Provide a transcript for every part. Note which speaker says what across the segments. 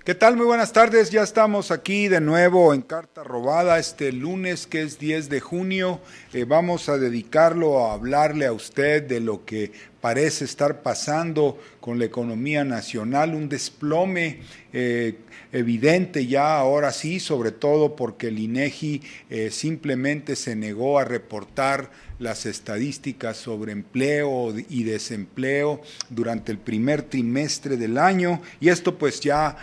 Speaker 1: ¿Qué tal? Muy buenas tardes. Ya estamos aquí de nuevo en Carta Robada este lunes que es 10 de junio. Vamos a dedicarlo a hablarle a usted de lo que parece estar pasando con la economía nacional, un desplome evidente ya ahora sí, sobre todo porque el INEGI simplemente se negó a reportar las estadísticas sobre empleo y desempleo durante el primer trimestre del año, y esto pues ya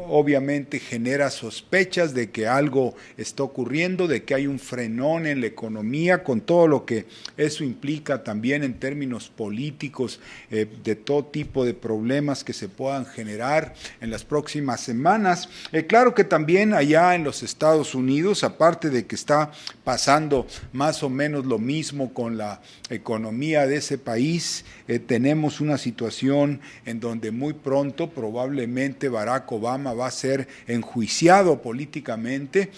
Speaker 1: obviamente genera sospechas de que algo está ocurriendo, de que hay un frenón en la economía, con todo lo que eso implica también en términos políticos, de todo tipo de problemas que se puedan generar en las próximas semanas. Claro que también allá en los Estados Unidos, aparte de que está pasando más o menos lo mismo con la economía de ese país, tenemos una situación en donde muy pronto probablemente Barack Obama va a ser enjuiciado políticamente,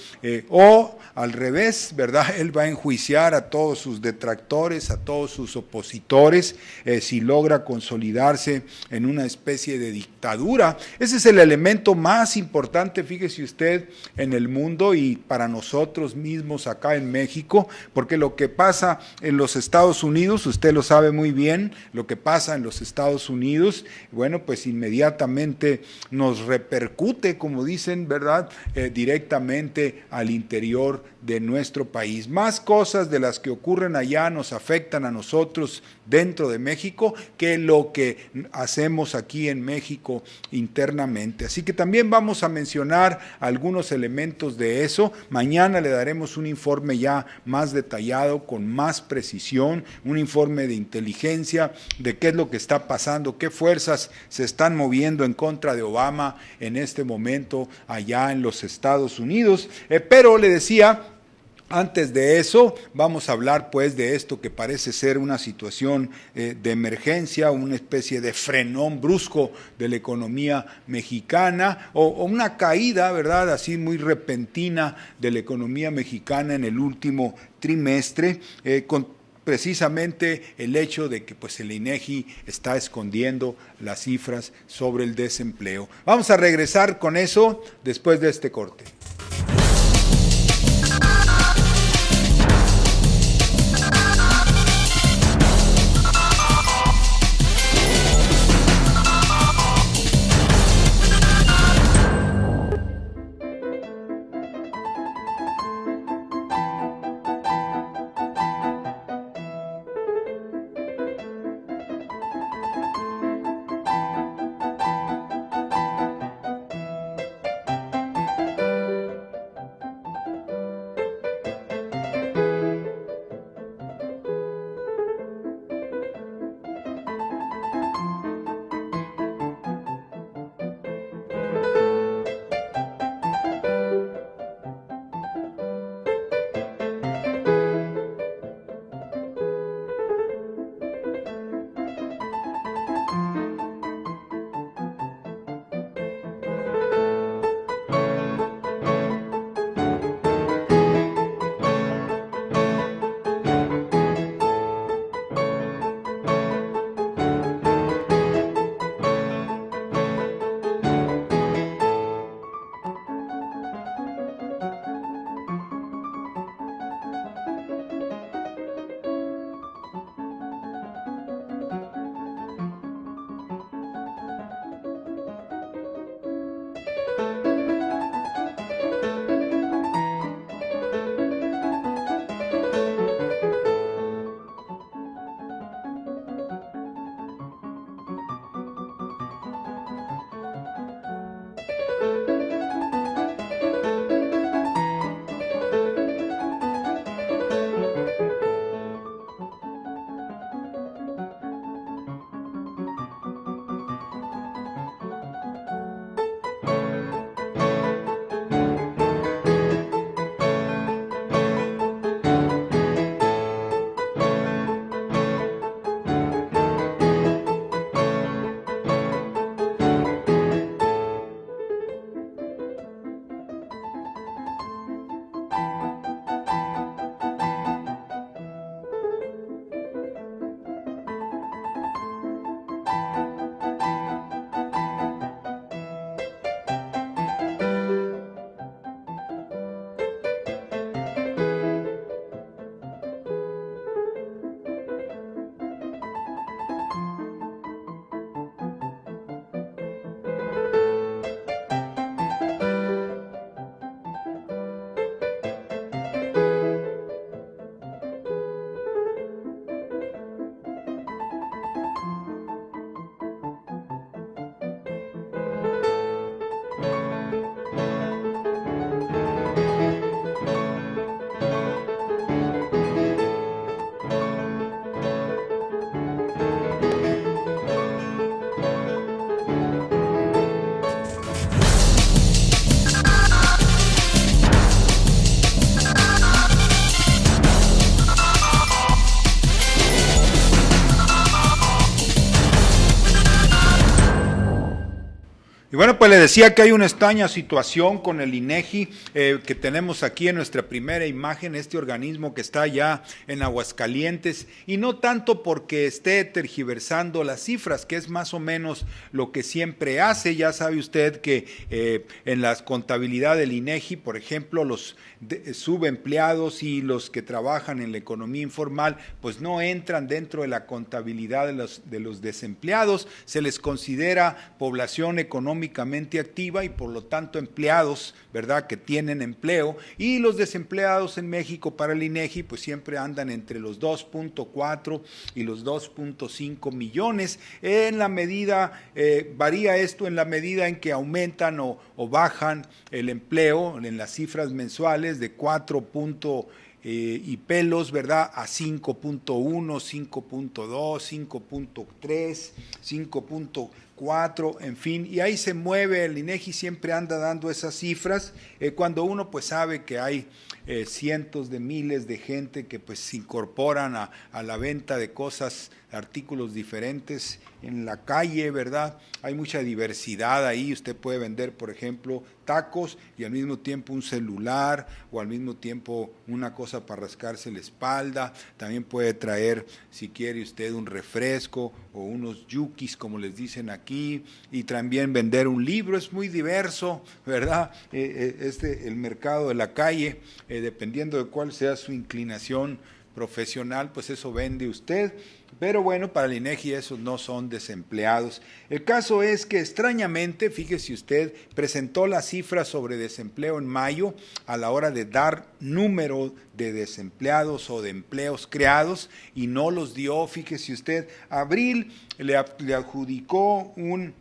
Speaker 1: o al revés, ¿verdad? Él va a enjuiciar a todos sus detractores, a todos sus opositores, si logra consolidarse en una especie de dictadura. Ese es el elemento más importante, fíjese usted, en el mundo y para nosotros mismos acá en México, porque lo que pasa en los Estados Unidos, usted lo sabe muy bien, lo que pasa en los Estados Unidos, bueno, pues inmediatamente nos repercute, como dicen, ¿verdad?, directamente al interior de nuestro país. Más cosas de las que ocurren allá nos afectan a nosotros dentro de México que lo que hacemos aquí en México internamente. Así que también vamos a mencionar algunos elementos de eso. Mañana le daremos un informe ya más detallado, con más precisión, un informe de inteligencia de qué es lo que está pasando, qué fuerzas se están moviendo en contra de Obama en este momento allá en los Estados Unidos. Pero le decía, antes de eso, vamos a hablar pues de esto que parece ser una situación de emergencia, una especie de frenón brusco de la economía mexicana, o una caída, ¿verdad?, así muy repentina de la economía mexicana en el último trimestre, con precisamente el hecho de que pues el INEGI está escondiendo las cifras sobre el desempleo. Vamos a regresar con eso después de este corte. Y bueno, pues le decía que hay una extraña situación con el INEGI que tenemos aquí en nuestra primera imagen, este organismo que está ya en Aguascalientes, y no tanto porque esté tergiversando las cifras, que es más o menos lo que siempre hace. Ya sabe usted que en la contabilidad del INEGI, por ejemplo, los subempleados y los que trabajan en la economía informal, pues no entran dentro de la contabilidad de los desempleados, se les considera población económicamente activa y por lo tanto empleados, ¿verdad?, que tienen empleo, y los desempleados en México para el INEGI pues siempre andan entre los 2.4 y los 2.5 millones, en la medida, varía esto en la medida en que aumentan o bajan el empleo en las cifras mensuales de 4 y pelos, ¿verdad?, a 5.1, 5.2, 5.3, 5.4, en fin, y ahí se mueve. El INEGI siempre anda dando esas cifras, cuando uno pues sabe que hay cientos de miles de gente que pues se incorporan a la venta de cosas, artículos diferentes en la calle, ¿verdad? Hay mucha diversidad ahí. Usted puede vender, por ejemplo, tacos y al mismo tiempo un celular, o al mismo tiempo una cosa para rascarse la espalda. También puede traer, si quiere usted, un refresco o unos yukis, como les dicen aquí, y también vender un libro. Es muy diverso, ¿verdad? El mercado de la calle, dependiendo de cuál sea su inclinación profesional, pues eso vende usted. Pero bueno, para el INEGI esos no son desempleados. El caso es que extrañamente, fíjese usted, presentó las cifras sobre desempleo en mayo a la hora de dar número de desempleados o de empleos creados, y no los dio. Fíjese usted, abril le adjudicó un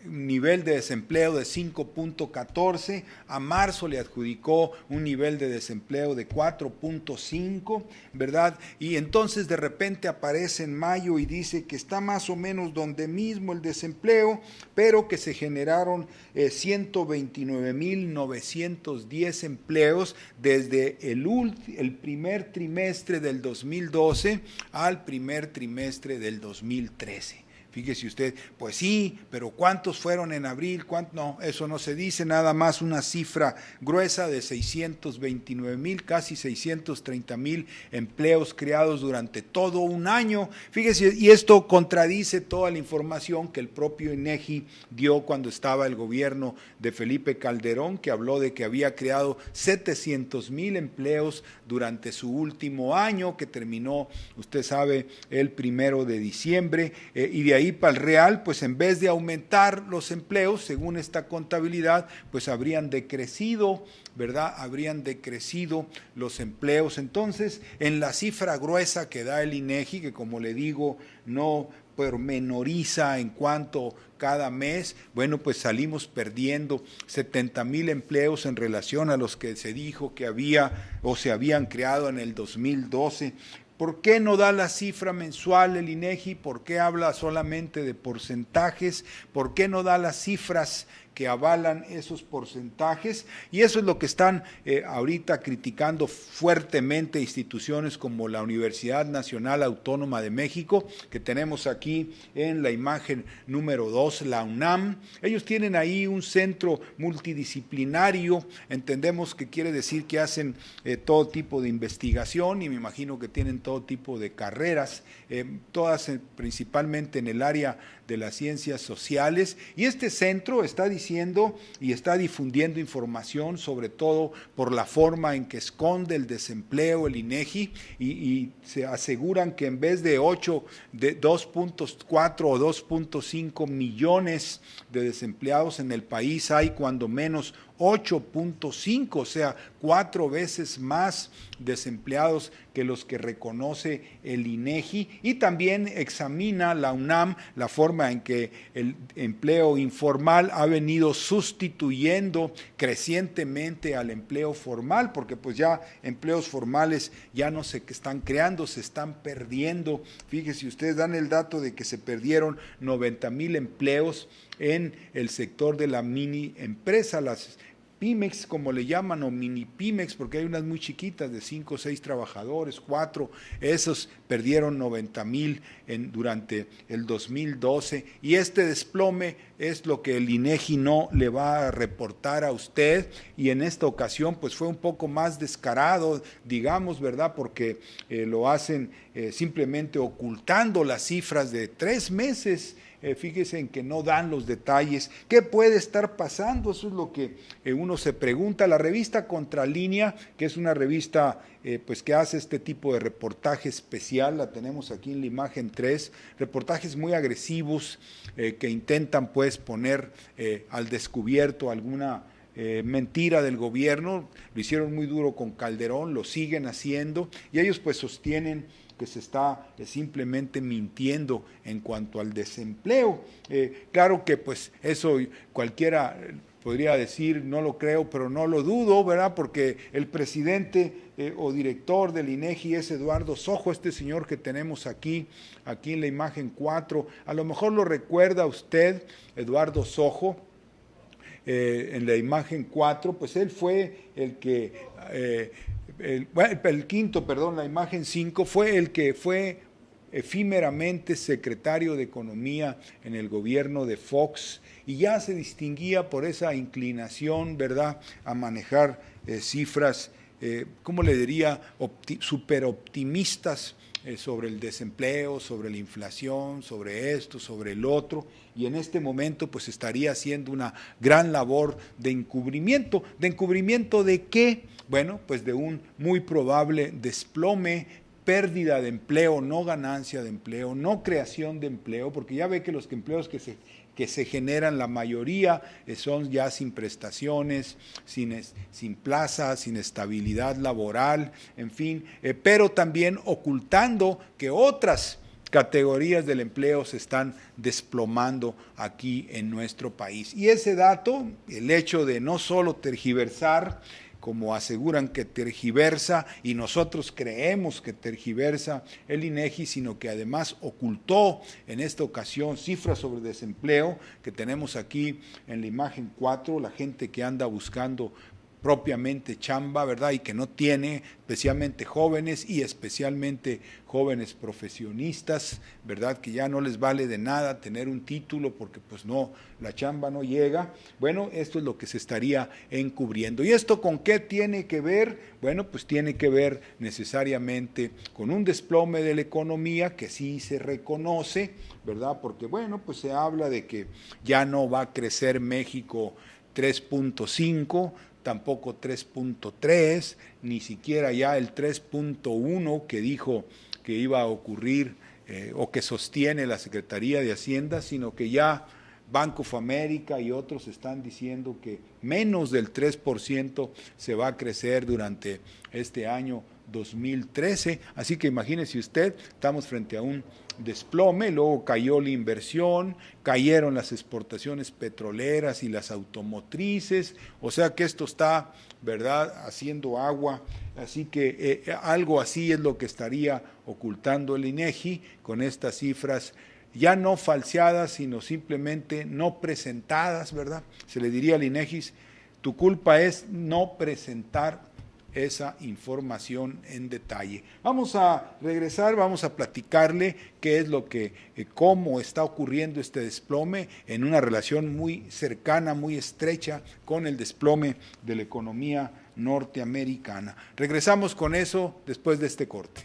Speaker 1: nivel de desempleo de 5.14, a marzo le adjudicó un nivel de desempleo de 4.5, ¿verdad? Y entonces de repente aparece en mayo y dice que está más o menos donde mismo el desempleo, pero que se generaron 129,910 empleos desde el primer trimestre del 2012 al primer trimestre del 2013. Fíjese usted, pues sí, pero ¿cuántos fueron en abril? No, eso no se dice, nada más una cifra gruesa de 629,000, casi 630,000 empleos creados durante todo un año. Fíjese, y esto contradice toda la información que el propio INEGI dio cuando estaba el gobierno de Felipe Calderón, que habló de que había creado 700,000 empleos durante su último año, que terminó, usted sabe, el 1 de diciembre, y de ahí para el real, pues en vez de aumentar los empleos, según esta contabilidad, pues habrían decrecido, ¿verdad? Habrían decrecido los empleos. Entonces, en la cifra gruesa que da el INEGI, que como le digo, no pormenoriza en cuanto cada mes, bueno, pues salimos perdiendo 70,000 empleos en relación a los que se dijo que había o se habían creado en el 2012. ¿Por qué no da la cifra mensual el INEGI? ¿Por qué habla solamente de porcentajes? ¿Por qué no da las cifras que avalan esos porcentajes? Y eso es lo que están ahorita criticando fuertemente instituciones como la Universidad Nacional Autónoma de México, que tenemos aquí en la imagen número 2, la UNAM. Ellos tienen ahí un centro multidisciplinario, entendemos que quiere decir que hacen todo tipo de investigación, y me imagino que tienen todo tipo de carreras, todas principalmente en el área de las ciencias sociales, y este centro está diciendo y está difundiendo información, sobre todo por la forma en que esconde el desempleo el INEGI, y se aseguran que en vez de 2.4 o 2.5 millones de desempleados en el país, hay cuando menos 8.5, o sea, 4 veces más desempleados que los que reconoce el INEGI. Y también examina la UNAM la forma en que el empleo informal ha venido sustituyendo crecientemente al empleo formal, porque pues ya empleos formales ya no se están creando, se están perdiendo. Fíjese, ustedes dan el dato de que se perdieron 90,000 empleos en el sector de la mini empresa, las Pymex, como le llaman, o mini Pymex, porque hay unas muy chiquitas de 5 o 6 trabajadores, 4, esos perdieron 90,000 durante el 2012, y este desplome es lo que el INEGI no le va a reportar a usted, y en esta ocasión pues fue un poco más descarado, digamos, ¿verdad? Porque lo hacen simplemente ocultando las cifras de 3 meses. Fíjese en que no dan los detalles. ¿Qué puede estar pasando? Eso es lo que uno se pregunta. La revista Contralínea, que es una revista pues que hace este tipo de reportaje especial, la tenemos aquí en la imagen 3, reportajes muy agresivos que intentan pues poner al descubierto alguna mentira del gobierno. Lo hicieron muy duro con Calderón, lo siguen haciendo, y ellos pues sostienen que se está simplemente mintiendo en cuanto al desempleo. Claro que pues eso cualquiera podría decir, no lo creo, pero no lo dudo, ¿verdad? Porque el presidente o director del INEGI es Eduardo Sojo, este señor que tenemos aquí en la imagen 4. A lo mejor lo recuerda usted, Eduardo Sojo. En la imagen 4, pues él fue el que, el quinto, perdón, la imagen 5, fue el que fue efímeramente secretario de Economía en el gobierno de Fox, y ya se distinguía por esa inclinación, ¿verdad?, a manejar cifras, ¿cómo le diría?, súper optimistas sobre el desempleo, sobre la inflación, sobre esto, sobre el otro, y en este momento pues estaría haciendo una gran labor de encubrimiento. ¿De encubrimiento de qué? Bueno, pues de un muy probable desplome, pérdida de empleo, no ganancia de empleo, no creación de empleo, porque ya ve que los empleos que se generan, la mayoría son ya sin prestaciones, sin plazas, sin estabilidad laboral, en fin, pero también ocultando que otras categorías del empleo se están desplomando aquí en nuestro país. Y ese dato, el hecho de no solo tergiversar, como aseguran que tergiversa, y nosotros creemos que tergiversa el INEGI, sino que además ocultó en esta ocasión cifras sobre desempleo que tenemos aquí en la imagen 4, la gente que anda buscando propiamente chamba, ¿verdad? Y que no tiene, especialmente jóvenes y especialmente jóvenes profesionistas, ¿verdad? Que ya no les vale de nada tener un título porque pues no, la chamba no llega. Bueno, esto es lo que se estaría encubriendo. ¿Y esto con qué tiene que ver? Bueno, pues tiene que ver necesariamente con un desplome de la economía que sí se reconoce, ¿verdad? Porque bueno, pues se habla de que ya no va a crecer México 3.5, tampoco 3.3, ni siquiera ya el 3.1 que dijo que iba a ocurrir o que sostiene la Secretaría de Hacienda, sino que ya Bank of America y otros están diciendo que menos del 3% se va a crecer durante este año 2013, así que imagínese usted, estamos frente a un desplome, luego cayó la inversión, cayeron las exportaciones petroleras y las automotrices, o sea que esto está, ¿verdad?, haciendo agua, así que algo así es lo que estaría ocultando el INEGI con estas cifras ya no falseadas, sino simplemente no presentadas, ¿verdad? Se le diría al INEGI, tu culpa es no presentar esa información en detalle. Vamos a regresar, vamos a platicarle qué es lo que, cómo está ocurriendo este desplome en una relación muy cercana, muy estrecha con el desplome de la economía norteamericana. Regresamos con eso después de este corte.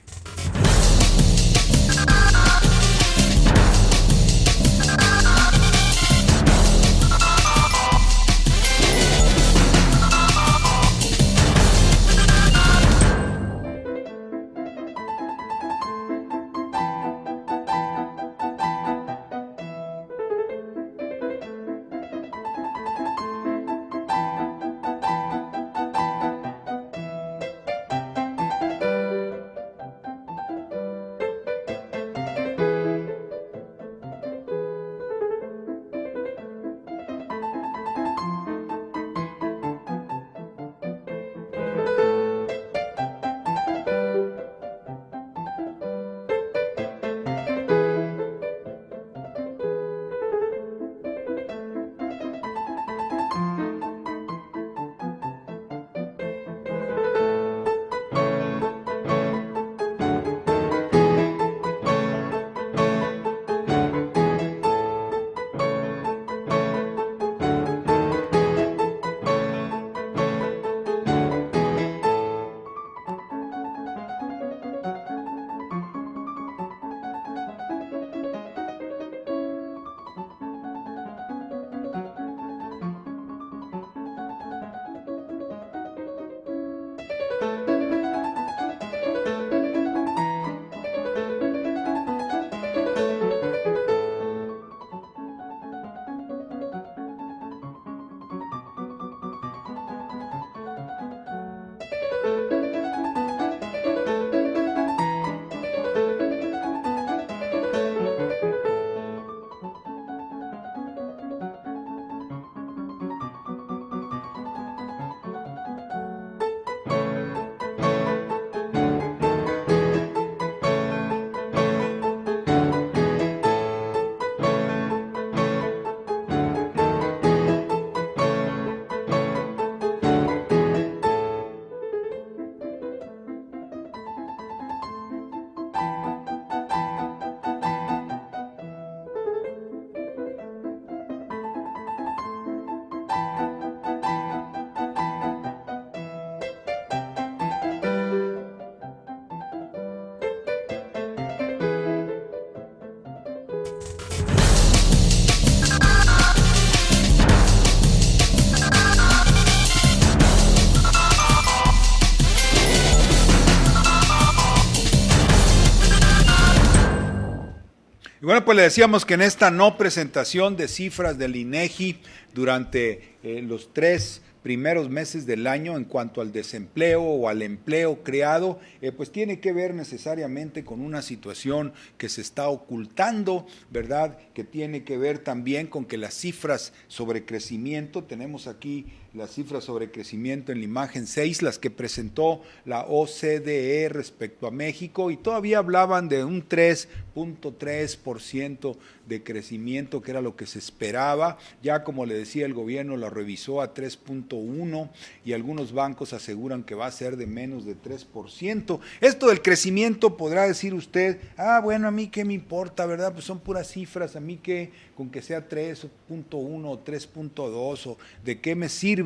Speaker 1: Bueno, pues le decíamos que en esta no presentación de cifras del INEGI durante los 3 primeros meses del año en cuanto al desempleo o al empleo creado, pues tiene que ver necesariamente con una situación que se está ocultando, ¿verdad? Que tiene que ver también con que las cifras sobre crecimiento, tenemos aquí las cifras sobre crecimiento en la imagen 6, las que presentó la OCDE respecto a México, y todavía hablaban de un 3.3% de crecimiento, que era lo que se esperaba. Ya, como le decía, el gobierno lo revisó a 3.1 y algunos bancos aseguran que va a ser de menos de 3%. Esto del crecimiento, podrá decir usted, bueno, a mí qué me importa, ¿verdad? Pues son puras cifras, a mí qué, con que sea 3.1 o 3.2 o de qué me sirve.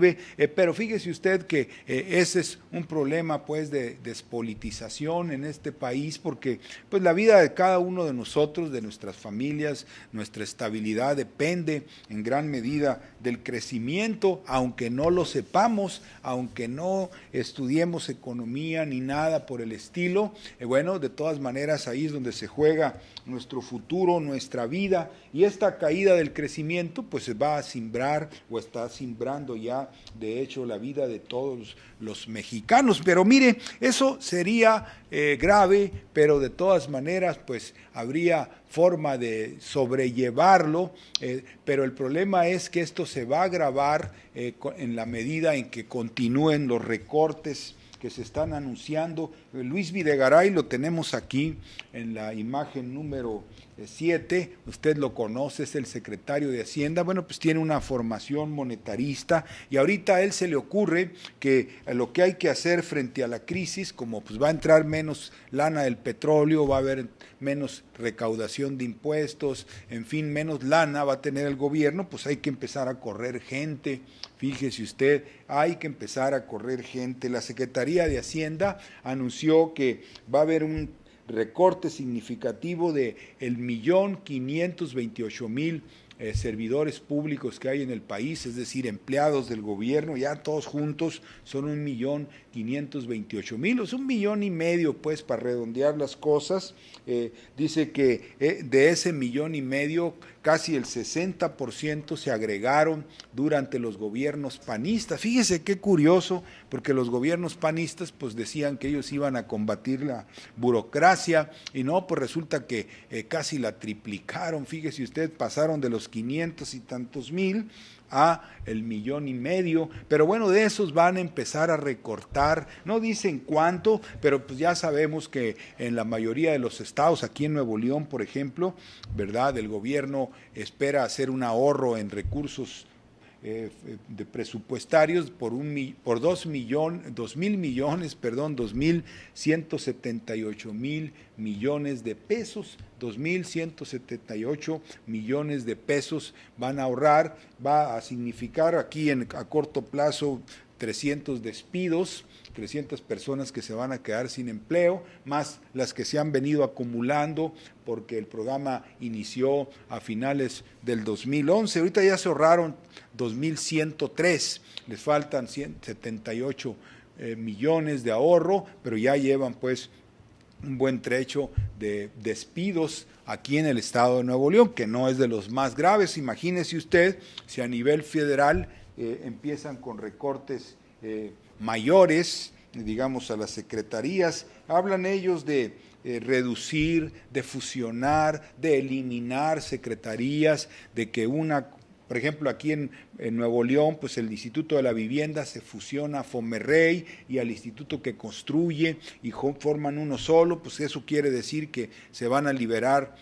Speaker 1: Pero fíjese usted que ese es un problema pues de despolitización en este país, porque pues la vida de cada uno de nosotros, de nuestras familias, nuestra estabilidad depende en gran medida del crecimiento, aunque no lo sepamos, aunque no estudiemos economía ni nada por el estilo. Bueno, de todas maneras ahí es donde se juega nuestro futuro, nuestra vida, y esta caída del crecimiento pues se va a simbrar o está simbrando ya de hecho la vida de todos los mexicanos. Pero mire, eso sería grave, pero de todas maneras pues habría forma de sobrellevarlo, pero el problema es que esto se va a agravar en la medida en que continúen los recortes que se están anunciando. Luis Videgaray lo tenemos aquí en la imagen número 7, usted lo conoce, es el secretario de Hacienda. Bueno, pues tiene una formación monetarista y ahorita a él se le ocurre que lo que hay que hacer frente a la crisis, como pues va a entrar menos lana del petróleo, va a haber menos recaudación de impuestos, en fin, menos lana va a tener el gobierno, pues hay que empezar a correr gente. Fíjese usted, hay que empezar a correr gente. La Secretaría de Hacienda anunció que va a haber un recorte significativo de 1.528.000 servidores públicos que hay en el país, es decir, empleados del gobierno, ya todos juntos son 1.528.000, o sea, 1,5 millones, pues, para redondear las cosas. Dice que de ese 1,5 millones, casi el 60% se agregaron durante los gobiernos panistas. Fíjese qué curioso, porque los gobiernos panistas pues decían que ellos iban a combatir la burocracia, y no, pues resulta que casi la triplicaron. Fíjese usted, pasaron de los 500 y tantos mil a 1,5 millones, pero bueno, de esos van a empezar a recortar, no dicen cuánto, pero pues ya sabemos que en la mayoría de los estados, aquí en Nuevo León, por ejemplo, ¿verdad? El gobierno espera hacer un ahorro en recursos de presupuestarios por 2.178.000 millones de pesos. 2.178 millones de pesos van a ahorrar. Va a significar aquí a corto plazo 300 despidos, 300 personas que se van a quedar sin empleo, más las que se han venido acumulando porque el programa inició a finales del 2011. Ahorita ya se ahorraron 2.103, les faltan 178 millones de ahorro, pero ya llevan pues un buen trecho de despidos aquí en el estado de Nuevo León, que no es de los más graves. Imagínese usted si a nivel federal empiezan con recortes mayores, digamos, a las secretarías. Hablan ellos de reducir, de fusionar, de eliminar secretarías, de que una, por ejemplo, aquí en Nuevo León, pues el Instituto de la Vivienda se fusiona a Fomerrey y al Instituto que construye y forman uno solo. Pues eso quiere decir que se van a liberar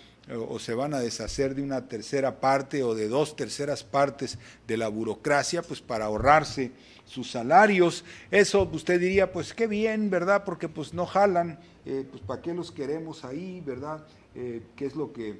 Speaker 1: o se van a deshacer de una tercera parte o de 2/3 partes de la burocracia, pues para ahorrarse sus salarios. Eso usted diría, pues qué bien, ¿verdad? Porque pues no jalan, pues ¿para qué los queremos ahí, verdad? ¿Qué es lo que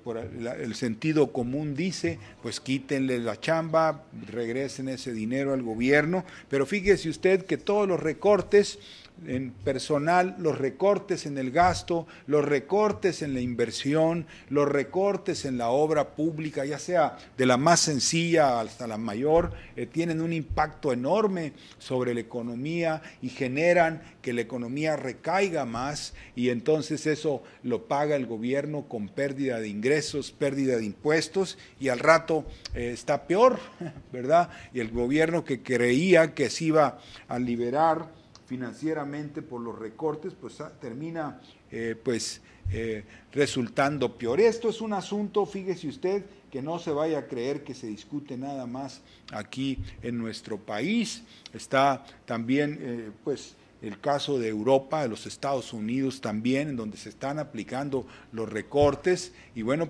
Speaker 1: por el sentido común dice? Pues quítenle la chamba, regresen ese dinero al gobierno. Pero fíjese usted que todos los recortes en personal, los recortes en el gasto, los recortes en la inversión, los recortes en la obra pública, ya sea de la más sencilla hasta la mayor, tienen un impacto enorme sobre la economía y generan que la economía recaiga más, y entonces eso lo paga el gobierno con pérdida de ingresos, pérdida de impuestos, y al rato está peor, ¿verdad? Y el gobierno que creía que se iba a liberar financieramente por los recortes, pues termina resultando peor. Esto es un asunto, fíjese usted, que no se vaya a creer que se discute nada más aquí en nuestro país. Está también el caso de Europa, de los Estados Unidos también, en donde se están aplicando los recortes, y bueno,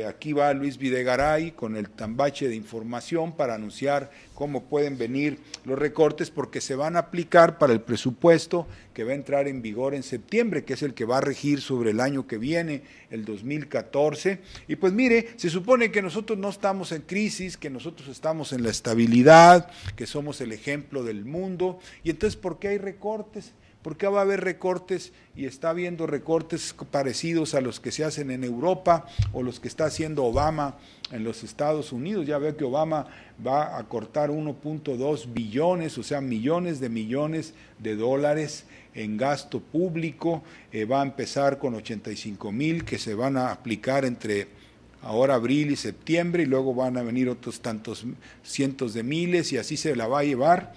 Speaker 1: aquí va Luis Videgaray con el tambache de información para anunciar cómo pueden venir los recortes, porque se van a aplicar para el presupuesto que va a entrar en vigor en septiembre, que es el que va a regir sobre el año que viene, el 2014, y pues mire, se supone que nosotros no estamos en crisis, que nosotros estamos en la estabilidad, que somos el ejemplo del mundo, y entonces, ¿por qué hay recortes? ¿Por qué va a haber recortes y está habiendo recortes parecidos a los que se hacen en Europa o los que está haciendo Obama en los Estados Unidos? Ya veo que Obama va a cortar 1.2 billones, o sea, millones de dólares en gasto público. Va a empezar con 85,000 que se van a aplicar entre ahora abril y septiembre, y luego van a venir otros tantos cientos de miles, y así se la va a llevar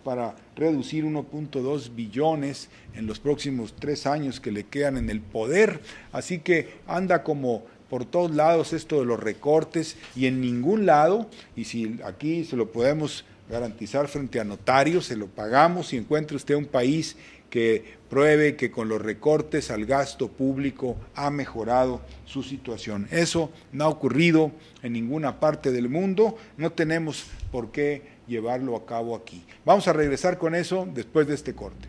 Speaker 1: para reducir 1.2 billones en los próximos 3 años que le quedan en el poder. Así que anda como por todos lados esto de los recortes, y en ningún lado, y si aquí se lo podemos garantizar frente a notarios, se lo pagamos, si encuentra usted un país que pruebe que con los recortes al gasto público ha mejorado su situación. Eso no ha ocurrido en ninguna parte del mundo, no tenemos por qué llevarlo a cabo aquí. Vamos a regresar con eso después de este corte.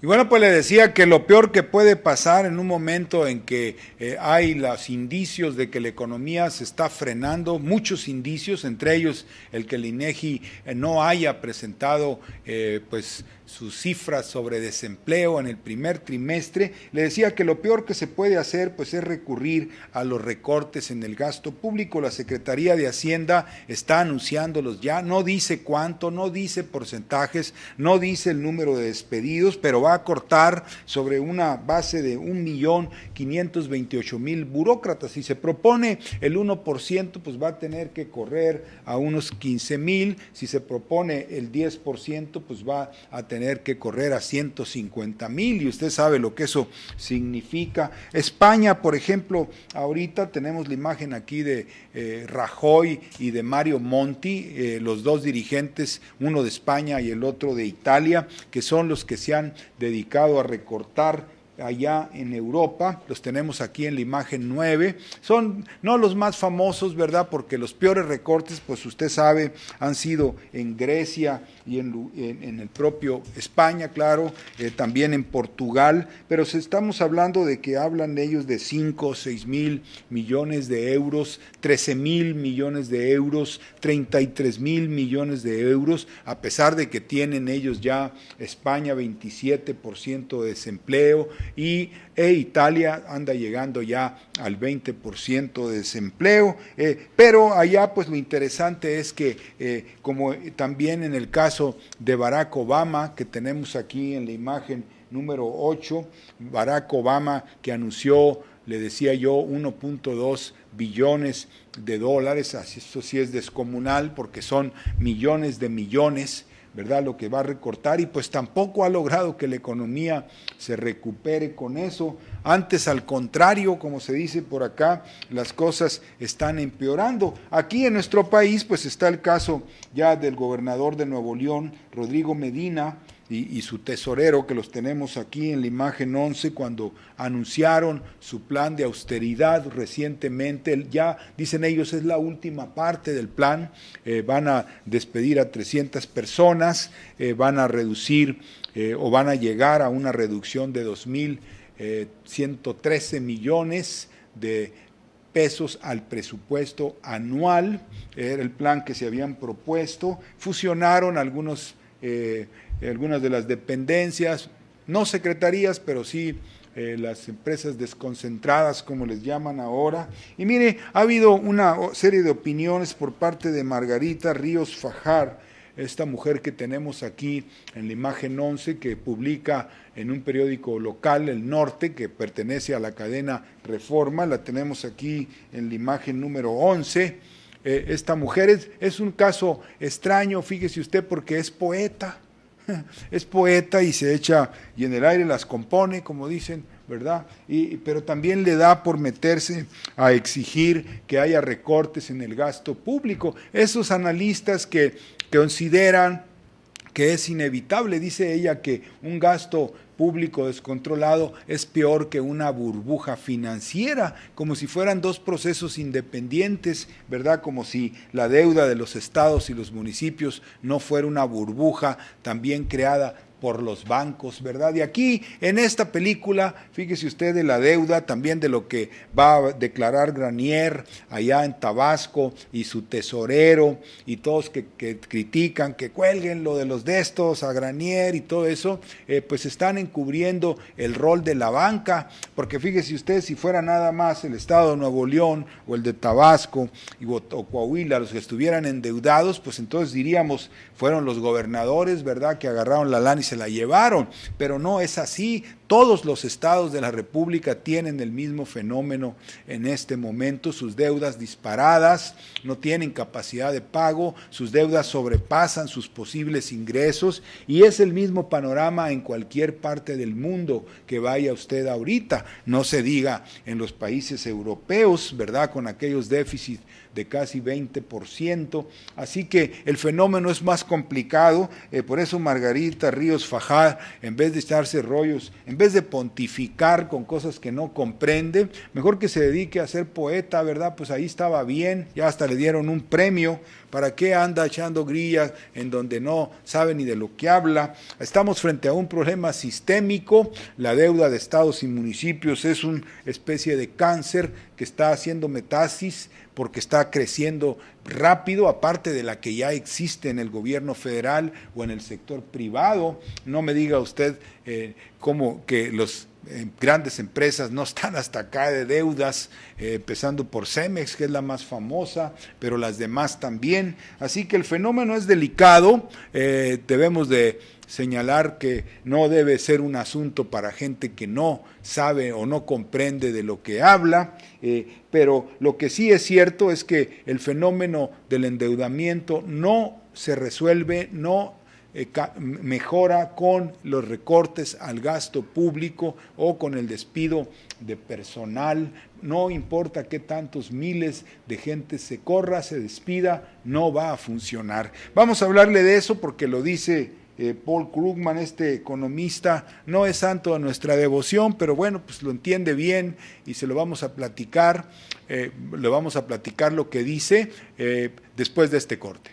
Speaker 1: Y bueno, pues le decía que lo peor que puede pasar en un momento en que hay los indicios de que la economía se está frenando, muchos indicios, entre ellos el que el INEGI no haya presentado pues sus cifras sobre desempleo en el primer trimestre, le decía que lo peor que se puede hacer pues es recurrir a los recortes en el gasto público. La Secretaría de Hacienda está anunciándolos ya, no dice cuánto, no dice porcentajes, no dice el número de despedidos, pero va a cortar sobre una base de 1.528.000 burócratas. Si se propone el 1%, pues va a tener que correr a unos 15.000, si se propone el 10%, pues va a tener que correr a 150.000, y usted sabe lo que eso significa. España, por ejemplo, ahorita tenemos la imagen aquí de Rajoy y de Mario Monti, los dos dirigentes, uno de España y el otro de Italia, que son los que se han dedicado a recortar allá en Europa. Los tenemos aquí en la imagen 9, son no los más famosos, ¿verdad?, porque los peores recortes, pues usted sabe, han sido en Grecia y en el propio España, claro, también en Portugal, pero estamos hablando de que hablan ellos de 5 o 6 mil millones de euros, 13.000 millones de euros, 33.000 millones de euros, a pesar de que tienen ellos ya, España, 27% de desempleo, e Italia anda llegando ya al 20% de desempleo, pero allá pues lo interesante es que como también en el caso de Barack Obama, que tenemos aquí en la imagen número 8, Barack Obama que anunció, le decía yo, 1.2 billones de dólares, esto sí es descomunal porque son millones de millones, ¿verdad?, lo que va a recortar, y pues tampoco ha logrado que la economía se recupere con eso. Antes, al contrario, como se dice por acá, las cosas están empeorando. Aquí en nuestro país pues está el caso ya del gobernador de Nuevo León, Rodrigo Medina, y su tesorero, que los tenemos aquí en la imagen 11, cuando anunciaron su plan de austeridad recientemente. Ya dicen ellos es la última parte del plan, van a despedir a 300 personas, van a reducir o van a llegar a una reducción de 2.113 millones de pesos al presupuesto anual. Era el plan que se habían propuesto. Fusionaron algunas de las dependencias, no secretarías, pero sí las empresas desconcentradas, como les llaman ahora. Y mire, ha habido una serie de opiniones por parte de Margarita Ríos Fajar, esta mujer que tenemos aquí en la imagen 11, que publica en un periódico local, El Norte, que pertenece a la cadena Reforma. La tenemos aquí en la imagen número 11. Esta mujer es un caso extraño, fíjese usted, porque es poeta. Es poeta y se echa, y en el aire las compone, como dicen, ¿verdad? Pero también le da por meterse a exigir que haya recortes en el gasto público. Esos analistas que consideran que es inevitable, dice ella, que un gasto público descontrolado es peor que una burbuja financiera, como si fueran dos procesos independientes, ¿verdad? Como si la deuda de los estados y los municipios no fuera una burbuja también creada por los bancos, ¿verdad? Y aquí, en esta película, fíjese usted de la deuda, también de lo que va a declarar Granier allá en Tabasco, y su tesorero, y todos que critican, que cuelguen lo de los de estos a Granier y todo eso, pues están encubriendo el rol de la banca, porque fíjese usted, si fuera nada más el estado de Nuevo León, o el de Tabasco, o Coahuila, los que estuvieran endeudados, pues entonces diríamos, fueron los gobernadores, ¿verdad?, que agarraron la lana y se la llevaron, pero no es así. Todos los estados de la República tienen el mismo fenómeno en este momento, sus deudas disparadas, no tienen capacidad de pago, sus deudas sobrepasan sus posibles ingresos, y es el mismo panorama en cualquier parte del mundo que vaya usted ahorita, no se diga en los países europeos, ¿verdad?, con aquellos déficits de casi 20%, así que el fenómeno es más complicado, por eso Margarita Ríos Fajar, en vez de echarse rollos, en vez de pontificar con cosas que no comprende, mejor que se dedique a ser poeta, ¿verdad? Pues ahí estaba bien, ya hasta le dieron un premio ¿Para qué anda echando grillas en donde no sabe ni de lo que habla? Estamos frente a un problema sistémico. La deuda de estados y municipios es una especie de cáncer que está haciendo metástasis porque está creciendo rápido, aparte de la que ya existe en el gobierno federal o en el sector privado. No me diga usted cómo que los grandes empresas no están hasta acá de deudas, empezando por Cemex, que es la más famosa, pero las demás también. Así que el fenómeno es delicado, debemos de señalar que no debe ser un asunto para gente que no sabe o no comprende de lo que habla, pero lo que sí es cierto es que el fenómeno del endeudamiento no se resuelve, no mejora con los recortes al gasto público o con el despido de personal. No importa qué tantos miles de gente se corra, se despida, no va a funcionar. Vamos a hablarle de eso porque lo dice Paul Krugman, este economista. No es santo de nuestra devoción, pero bueno, pues lo entiende bien y se lo vamos a platicar. Le vamos a platicar lo que dice después de este corte.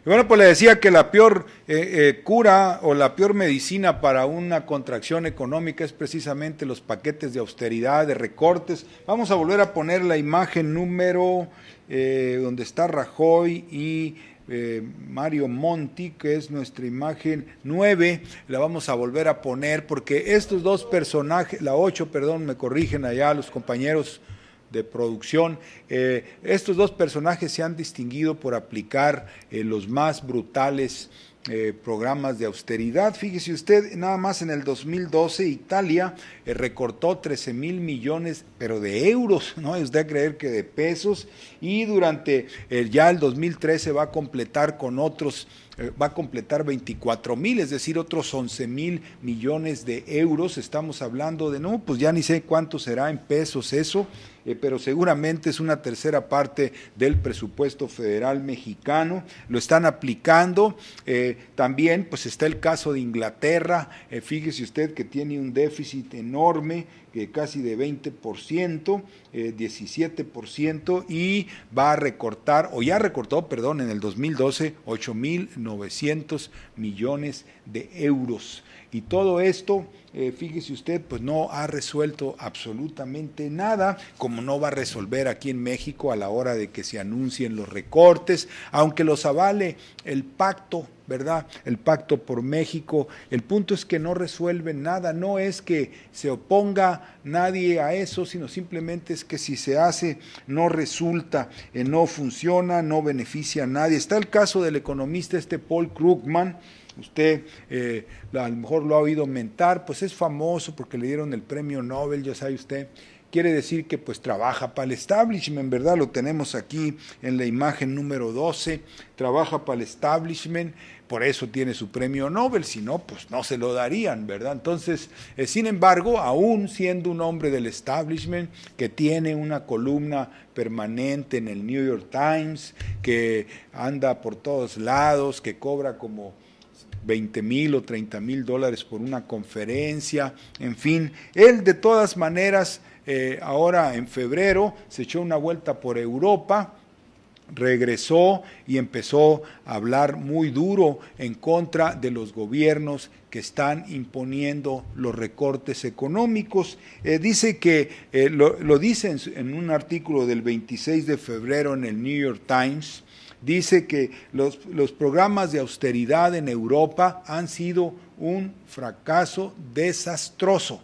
Speaker 1: Bueno, pues le decía que la peor cura o la peor medicina para una contracción económica es precisamente los paquetes de austeridad, de recortes. Vamos a volver a poner la imagen número donde está Rajoy y Mario Monti, que es nuestra imagen 9, la vamos a volver a poner porque estos dos personajes, la 8, perdón, me corrigen allá los compañeros de producción. Estos dos personajes se han distinguido por aplicar los más brutales programas de austeridad. Fíjese usted, nada más en el 2012 Italia recortó 13,000 millones, pero de euros, no es usted creer que de pesos, y durante ya el 2013 va a completar con otros, va a completar 24,000, es decir, otros 11,000 millones de euros. Estamos hablando de, no, pues ya ni sé cuánto será en pesos eso, pero seguramente es una tercera parte del presupuesto federal mexicano. Lo están aplicando. También pues está el caso de Inglaterra. Fíjese usted que tiene un déficit enorme, casi de 20%, 17%, y va a recortar, o ya recortó, perdón, en el 2012, 8,900 millones de euros. Y todo esto, fíjese usted, pues no ha resuelto absolutamente nada, como no va a resolver aquí en México a la hora de que se anuncien los recortes, aunque los avale el pacto, ¿verdad? El pacto por México. El punto es que no resuelven nada, no es que se oponga nadie a eso, sino simplemente es que si se hace no resulta, no funciona, no beneficia a nadie. Está el caso del economista Paul Krugman. Usted a lo mejor lo ha oído mentar, pues es famoso porque le dieron el premio Nobel, ya sabe usted. Quiere decir que pues trabaja para el establishment, ¿verdad? Lo tenemos aquí en la imagen número 12, trabaja para el establishment, por eso tiene su premio Nobel, si no, pues no se lo darían, ¿verdad? Entonces, sin embargo, aún siendo un hombre del establishment, que tiene una columna permanente en el New York Times, que anda por todos lados, que cobra como 20,000 o 30,000 dólares por una conferencia, en fin, él de todas maneras, ahora en febrero se echó una vuelta por Europa, regresó y empezó a hablar muy duro en contra de los gobiernos que están imponiendo los recortes económicos. Dice que, lo dice en un artículo del 26 de febrero en el New York Times, dice que los programas de austeridad en Europa han sido un fracaso desastroso.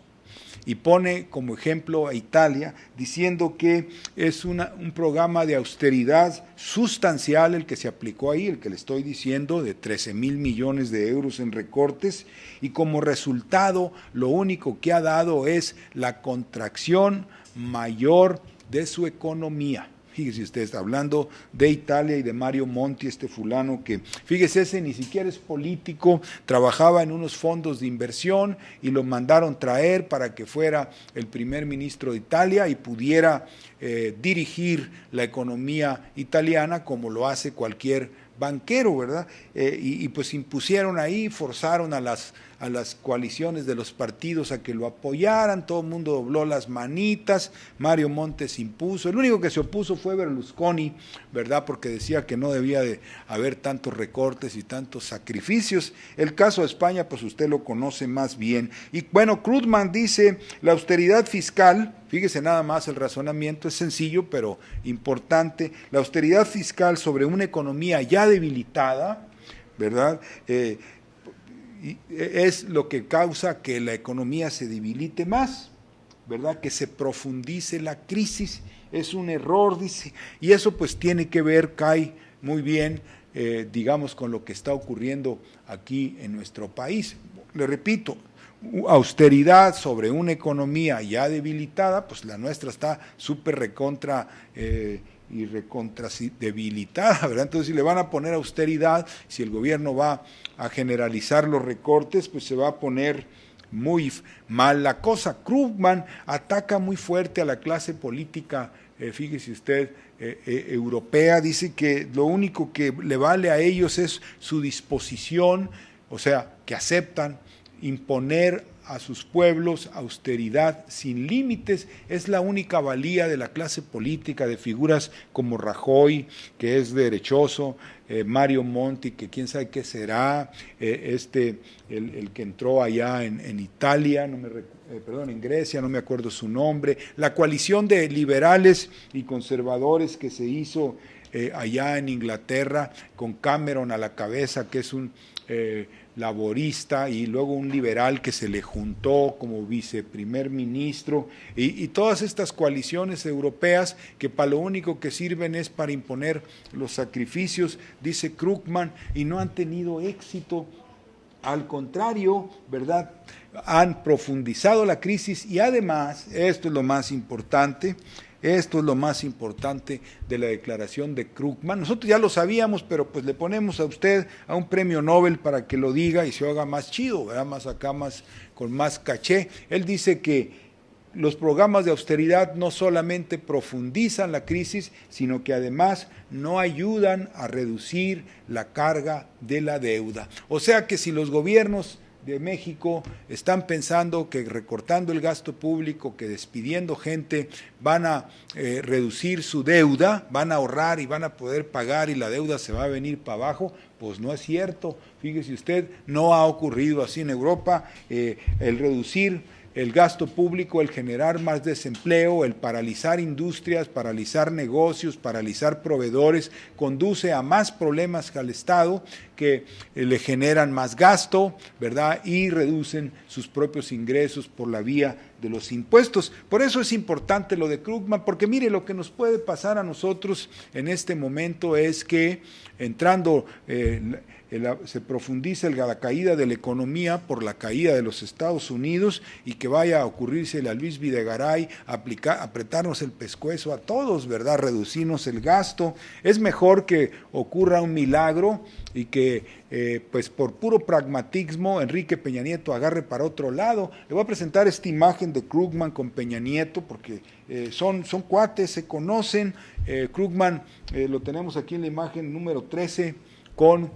Speaker 1: Y pone como ejemplo a Italia, diciendo que es un programa de austeridad sustancial el que se aplicó ahí, el que le estoy diciendo, de 13,000 millones de euros en recortes, y como resultado lo único que ha dado es la contracción mayor de su economía. Fíjese usted, está hablando de Italia y de Mario Monti, fulano que, fíjese, ese ni siquiera es político, trabajaba en unos fondos de inversión y lo mandaron traer para que fuera el primer ministro de Italia y pudiera dirigir la economía italiana como lo hace cualquier banquero, ¿verdad? Y pues impusieron ahí, forzaron a las coaliciones de los partidos a que lo apoyaran, todo el mundo dobló las manitas, Mario Monti se impuso, el único que se opuso fue Berlusconi, ¿verdad? Porque decía que no debía de haber tantos recortes y tantos sacrificios. El caso de España, pues usted lo conoce más bien. Y bueno, Krugman dice, la austeridad fiscal, fíjese nada más, el razonamiento es sencillo pero importante, la austeridad fiscal sobre una economía ya debilitada, ¿verdad?, es lo que causa que la economía se debilite más, ¿verdad?, que se profundice la crisis, es un error, dice, y eso pues tiene que ver, cae muy bien, digamos, con lo que está ocurriendo aquí en nuestro país. Le repito, austeridad sobre una economía ya debilitada, pues la nuestra está súper recontra y recontra debilitada, ¿verdad? Entonces, si le van a poner austeridad, si el gobierno va a generalizar los recortes, pues se va a poner muy mal la cosa. Krugman ataca muy fuerte a la clase política, fíjese usted, europea, dice que lo único que le vale a ellos es su disposición, o sea, que aceptan imponer a sus pueblos austeridad sin límites, es la única valía de la clase política, de figuras como Rajoy, que es derechoso, Mario Monti, que quién sabe qué será, el que entró allá en Italia, en Grecia, no me acuerdo su nombre, la coalición de liberales y conservadores que se hizo allá en Inglaterra, con Cameron a la cabeza, que es un laborista y luego un liberal que se le juntó como viceprimer ministro y todas estas coaliciones europeas que para lo único que sirven es para imponer los sacrificios, dice Krugman, y no han tenido éxito. Al contrario, ¿verdad? Han profundizado la crisis y además, esto es lo más importante de la declaración de Krugman. Nosotros ya lo sabíamos, pero pues le ponemos a usted a un premio Nobel para que lo diga y se haga más chido, ¿verdad? Más acá, con más caché. Él dice que los programas de austeridad no solamente profundizan la crisis, sino que además no ayudan a reducir la carga de la deuda. O sea que si los gobiernos de México están pensando que recortando el gasto público, que despidiendo gente, van a reducir su deuda, van a ahorrar y van a poder pagar y la deuda se va a venir para abajo, pues no es cierto. Fíjese usted, no ha ocurrido así en Europa. El reducir el gasto público, el generar más desempleo, el paralizar industrias, paralizar negocios, paralizar proveedores, conduce a más problemas al Estado que le generan más gasto, ¿verdad? Y reducen sus propios ingresos por la vía de los impuestos. Por eso es importante lo de Krugman, porque mire, lo que nos puede pasar a nosotros en este momento es que entrando se profundiza la caída de la economía por la caída de los Estados Unidos y que vaya a ocurrirse a Luis Videgaray, apretarnos el pescuezo a todos, ¿verdad? Reducirnos el gasto. Es mejor que ocurra un milagro y que pues por puro pragmatismo Enrique Peña Nieto agarre para otro lado. Le voy a presentar esta imagen de Krugman con Peña Nieto porque son cuates, se conocen. Krugman lo tenemos aquí en la imagen número 13 con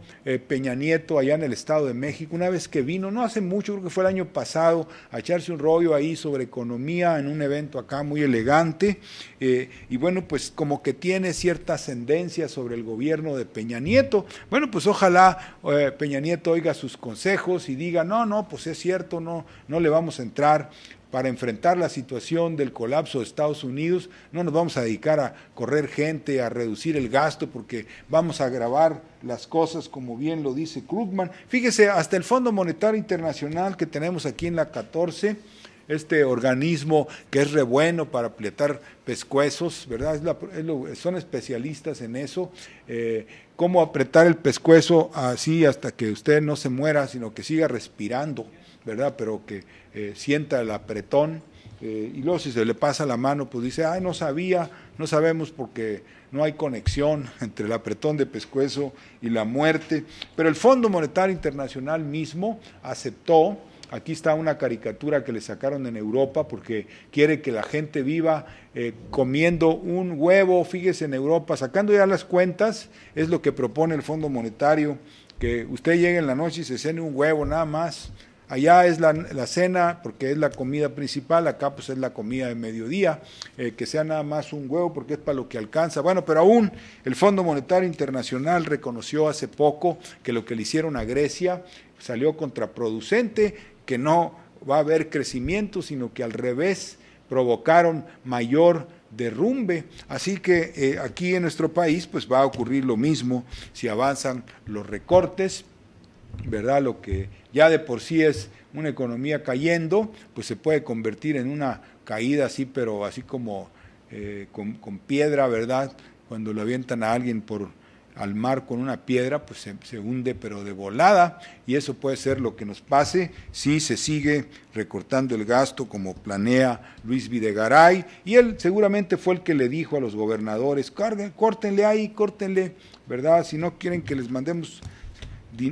Speaker 1: Peña Nieto allá en el Estado de México, una vez que vino, no hace mucho, creo que fue el año pasado, a echarse un rollo ahí sobre economía en un evento acá muy elegante, y bueno, pues como que tiene cierta ascendencia sobre el gobierno de Peña Nieto. Bueno, pues ojalá Peña Nieto oiga sus consejos y diga, no, pues es cierto, no le vamos a entrar. Para enfrentar la situación del colapso de Estados Unidos, no nos vamos a dedicar a correr gente, a reducir el gasto, porque vamos a agravar las cosas, como bien lo dice Krugman. Fíjese, hasta el Fondo Monetario Internacional que tenemos aquí en la 14, este organismo que es re bueno para aprietar pescuezos, ¿verdad? Son especialistas en eso, cómo apretar el pescuezo así hasta que usted no se muera, sino que siga respirando, ¿verdad? Pero que sienta el apretón, y luego si se le pasa la mano, pues dice, no sabemos porque no hay conexión entre el apretón de pescuezo y la muerte. Pero el Fondo Monetario Internacional mismo aceptó. Aquí está una caricatura que le sacaron en Europa porque quiere que la gente viva comiendo un huevo. Fíjese, en Europa, sacando ya las cuentas, es lo que propone el Fondo Monetario, que usted llegue en la noche y se cene un huevo nada más. Allá es la cena porque es la comida principal, acá pues es la comida de mediodía, que sea nada más un huevo porque es para lo que alcanza. Bueno, pero aún el Fondo Monetario Internacional reconoció hace poco que lo que le hicieron a Grecia salió contraproducente, que no va a haber crecimiento, sino que al revés provocaron mayor derrumbe. Así que aquí en nuestro país pues va a ocurrir lo mismo si avanzan los recortes, ¿verdad? Lo que ya de por sí es una economía cayendo, pues se puede convertir en una caída así, pero así como con piedra, ¿verdad? Cuando lo avientan a alguien al mar con una piedra, pues se hunde, pero de volada, y eso puede ser lo que nos pase si se sigue recortando el gasto como planea Luis Videgaray, y él seguramente fue el que le dijo a los gobernadores, córtenle ahí, córtenle, ¿verdad? Si no quieren que les mandemos...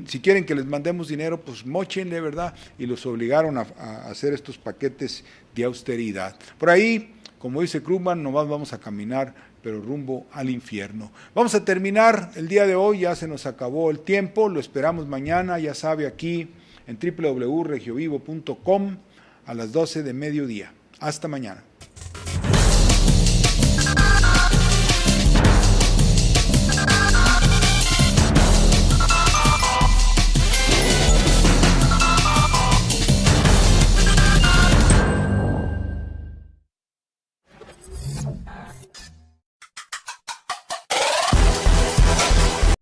Speaker 1: Si quieren que les mandemos dinero, pues móchenle, ¿verdad? Y los obligaron a hacer estos paquetes de austeridad. Por ahí, como dice Krugman, nomás vamos a caminar, pero rumbo al infierno. Vamos a terminar el día de hoy, ya se nos acabó el tiempo, lo esperamos mañana, ya sabe, aquí en www.regiovivo.com a las 12 de mediodía. Hasta mañana.